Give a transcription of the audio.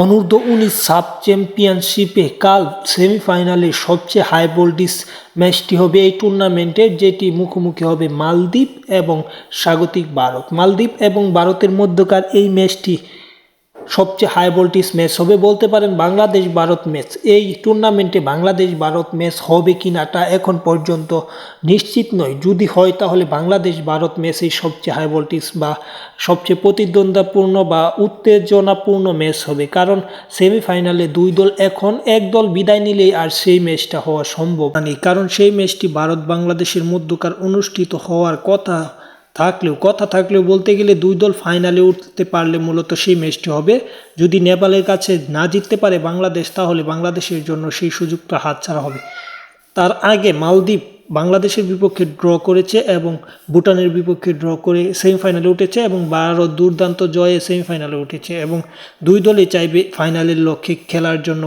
অনূর্ধ্ব-19 sub চ্যাম্পিয়নশিপে কাল সেমিফাইনালে সবচেয়ে হাই ভোল্টেজ ম্যাচটি হবে এই টুর্নামেন্টের, যেটি মুখোমুখি হবে মালদ্বীপ এবং স্বাগতিক ভারত। মালদ্বীপ এবং ভারতের মধ্যকার এই ম্যাচটি সবচেয়ে হাই ভোল্টেজ ম্যাচ হবে, বলতে পারেন বাংলাদেশ ভারত ম্যাচ। এই টুর্নামেন্টে বাংলাদেশ ভারত ম্যাচ হবে কিনা তা এখন পর্যন্ত নিশ্চিত নয়। যদি হয় তাহলে বাংলাদেশ ভারত ম্যাচই সবচেয়ে হাই ভোল্টেজ বা সবচেয়ে প্রতিদ্বন্দ্বিপূর্ণ বা উত্তেজনাপূর্ণ ম্যাচ হবে, কারণ সেমিফাইনালে দুই দল এখন এক দল বিদায় নিলেই আর সেই ম্যাচটা হওয়া সম্ভব নেই, কারণ সেই ম্যাচটি ভারত বাংলাদেশের মধ্যকার অনুষ্ঠিত হওয়ার কথা থাকলেও বলতে গেলে দুই দল ফাইনালে উঠতে পারলে মূলত সেই ম্যাচটি হবে। যদি নেপালের কাছে না জিততে পারে বাংলাদেশ, তাহলে বাংলাদেশের জন্য সেই সুযোগটা হাতছাড়া হবে। তার আগে মালদ্বীপ বাংলাদেশের বিপক্ষে ড্র করেছে এবং ভুটানের বিপক্ষে ড্র করে সেমিফাইনালে উঠেছে, এবং ভারত দুর্দান্ত জয়ে সেমিফাইনালে উঠেছে, এবং দুই দলই চাইবে ফাইনালের লক্ষ্যে খেলার জন্য।